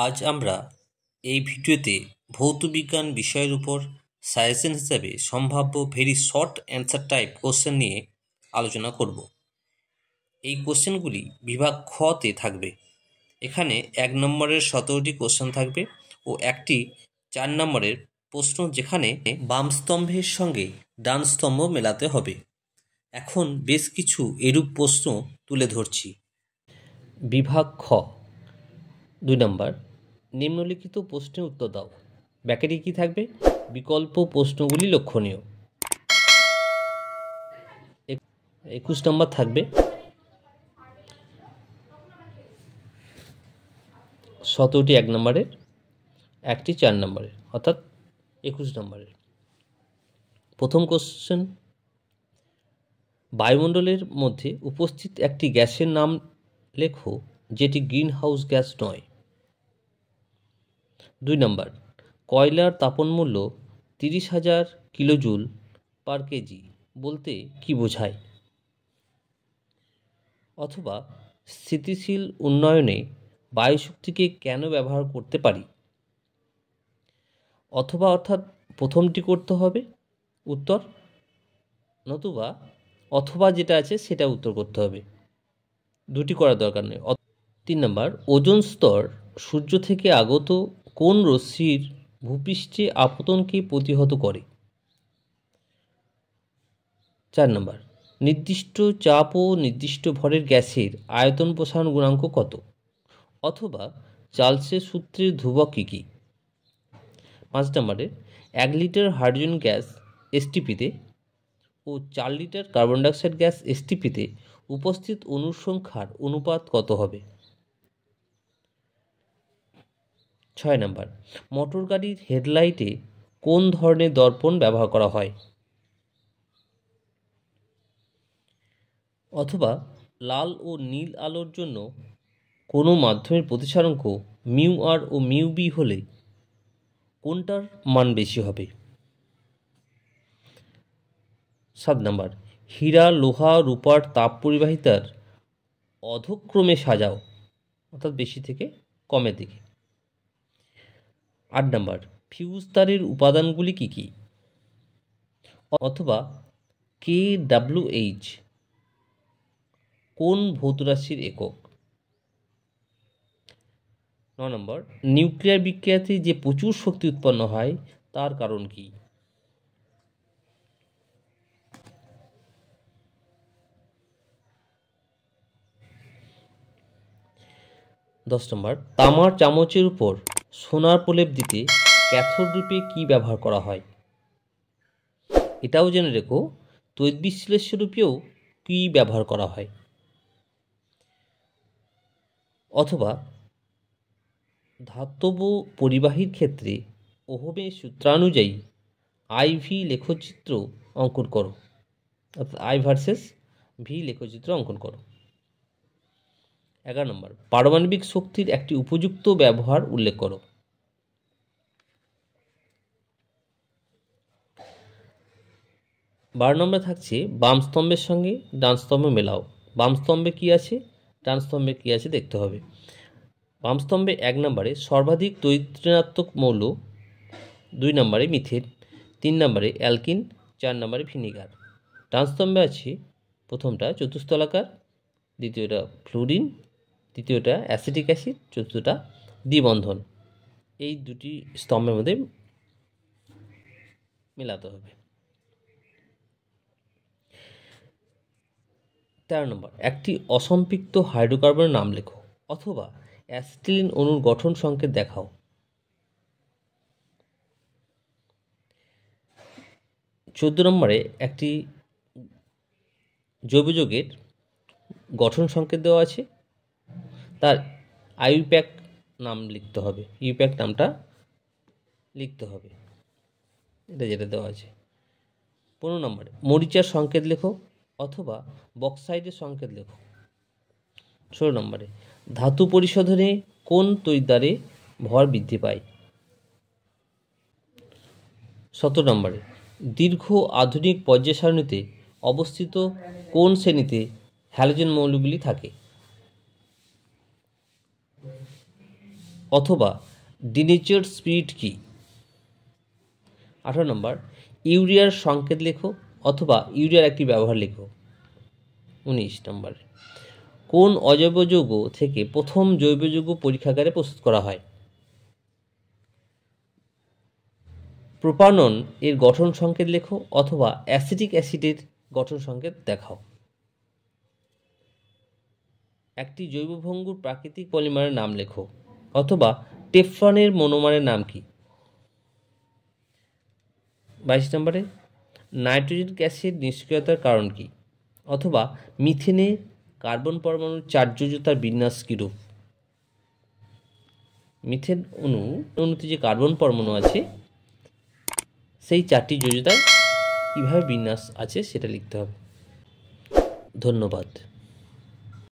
আজ আমরা এই ভিডিওতে ভৌতবিজ্ঞান বিষয়ের উপর সাজেশন হিসাবে সম্ভাব্য very short answer type question নিয়ে আলোচনা করব। এই কোশ্চেনগুলি বিভাগ খতে থাকবে। এখানে 1 নম্বরের 17টি কোশ্চেন থাকবে ও একটি 4 নম্বরের প্রশ্ন, যেখানে বাম স্তম্ভের সঙ্গে ডান স্তম্ভ মেলাতে হবে। এখন বেশ কিছু এরূপ প্রশ্ন তুলে ধরছি। বিভাগ খ, 2 নম্বর, নিম্নলিখিত প্রশ্নের উত্তর দাও। ব্যাকেটে কি থাকবে? বিকল্প প্রশ্নগুলি লক্ষণীয়। 21 নম্বর থাকবে, 17টি 1 নম্বরের, একটি 4 নম্বরের, অর্থাৎ 21 নম্বরের। প্রথম কোশ্চেন, বায়ুমণ্ডলের মধ্যে উপস্থিত একটি গ্যাসের নাম লেখো যেটি গ্রিন হাউস গ্যাস নয়। 2 নম্বর, কয়লার তাপনমূল্য 30,000 কিলোজুল পার কেজি বলতে কি বোঝায়? অথবা স্থিতিশীল উন্নয়নে বায়ুশক্তিকে কেন ব্যবহার করতে পারি? অথবা অর্থাৎ প্রথমটি করতে হবে উত্তর, নতুবা অথবা যেটা আছে সেটা উত্তর করতে হবে, দুটি করার দরকার নেই। 3 নম্বর, ওজোন স্তর সূর্য থেকে আগত কোন রশ্মির ভূপৃষ্ঠে আপতনকে প্রতিহত করে? 4 নম্বর, নির্দিষ্ট চাপ ও নির্দিষ্ট ভরের গ্যাসের আয়তন প্রসারণ গুণাঙ্ক কত? অথবা চার্লসের সূত্রের ধ্রুবক কী কী? 5 নম্বরে, 1 লিটার হাইড্রোজেন গ্যাস এসটিপিতে ও 4 লিটার কার্বন ডাইঅক্সাইড গ্যাস এসটিপিতে উপস্থিত অণুর সংখ্যার অনুপাত কত হবে? 6 নম্বর, মোটর গাড়ির হেডলাইটে কোন ধরনের দর্পণ ব্যবহার করা হয়? অথবা লাল ও নীল আলোর জন্য কোনো মাধ্যমের প্রতিসারাঙ্ক মিউ আর ও মিউ বি হলে কোনটার মান বেশি হবে? 7 নম্বর, হীরা, লোহা, রূপার তাপ পরিবাহিতার অধক্রমে সাজাও, অর্থাৎ বেশি থেকে কমের দিকে। 8 নম্বর, ফিউজ তারের উপাদানগুলি কি কি? অথবা KWH কোন ভৌতরাশির একক? 9 নম্বর, নিউক্লিয়ার বিক্রিয়াতে যে প্রচুর শক্তি উৎপন্ন হয় তার কারণ কি? 10 নম্বর, তামার চামচের উপর সোনার প্রলেপ দিতে ক্যাথোড রূপে কি ব্যবহার করা হয়? এটাও জেনে রেখো, তড়িৎবিশ্লেষ্য রূপেও কি ব্যবহার করা হয়? অথবা ধাতব পরিবাহীর ক্ষেত্রে ওহমের সূত্রানুযায়ী IV লেখচিত্র অঙ্কন করো, অর্থাৎ I ভার্সেস V লেখচিত্র অঙ্কন করো। 11 নম্বর, পারমাণবিক শক্তির একটি উপযুক্ত ব্যবহার উল্লেখ করো। 12 নম্বর থাকছে, বাম স্তম্ভের সঙ্গে ডান স্তম্ভ মেলাও। বাম স্তম্ভে কি আছে, ডান স্তম্ভে কি আছে দেখতে হবে। বাম স্তম্ভে 1 নম্বরে সর্বাধিক তড়িৎ-ঋণাত্মক মৌল, 2 নম্বরে মিথেন, 3 নম্বরে অ্যালকিন, 4 নম্বরে ভিনিগার। ডান স্তম্ভে আছে প্রথমটা চতুস্তলাকার, দ্বিতীয়টা ফ্লুরিন, তৃতীয়টা অ্যাসিটিক অ্যাসিড, চতুর্থটা দ্বিবন্ধন। এই দুটি স্তম্ভের মধ্যে মেলাতে হবে। 13 নম্বর, একটি অসম্পৃক্ত হাইড্রোকার্বনের নাম লেখো অথবা অ্যাসিটিলিন অণুর গঠন সংকেত দেখাও। 14 নম্বরে একটি জৈব যৌগের গঠন সংকেত দেওয়া আছে, তার IUPAC নাম লিখতে হবে, ইউপ্যাক নামটা লিখতে হবে, এটা যেটা দেওয়া আছে। 15 নম্বরে মরিচার সংকেত লেখো অথবা বক্সাইডের সংকেত লেখো। 16 নম্বরে ধাতু পরিশোধনে কোন তড়িৎদ্বারে ভর বৃদ্ধি পায়? 17 নম্বরে দীর্ঘ আধুনিক পর্যায় সারণীতে অবস্থিত কোন শ্রেণীতে হ্যালোজেন মৌলগুলি থাকে? অথবা ডিনেচার্ড স্পিরিট কি? 18 নম্বর, ইউরিয়ার সংকেত লেখো অথবা ইউরিয়ার একটি ব্যবহার লেখো। 19 নম্বর, কোন অজৈব যৌগ থেকে প্রথম জৈব যৌগ পরীক্ষাগারে প্রস্তুত করা হয়? প্রোপানন এর গঠন সংকেত লেখো অথবা অ্যাসিটিক অ্যাসিডের গঠন সংকেত দেখাও। একটি জৈব ভঙ্গুর প্রাকৃতিক পলিমারের নাম লেখো অথবা টেফলনের মনোমারের নাম কি? 22 নম্বরে, নাইট্রোজেন গ্যাসের নিষ্ক্রিয়তার কারণ কি? অথবা মিথেনে কার্বন পরমাণুর চার যোজ্যতার বিন্যাস কিরূপ? মিথেন অণুতে যে কার্বন পরমাণু আছে সেই চারটি যোজ্যতার কীভাবে বিন্যাস আছে সেটা লিখতে হবে। ধন্যবাদ।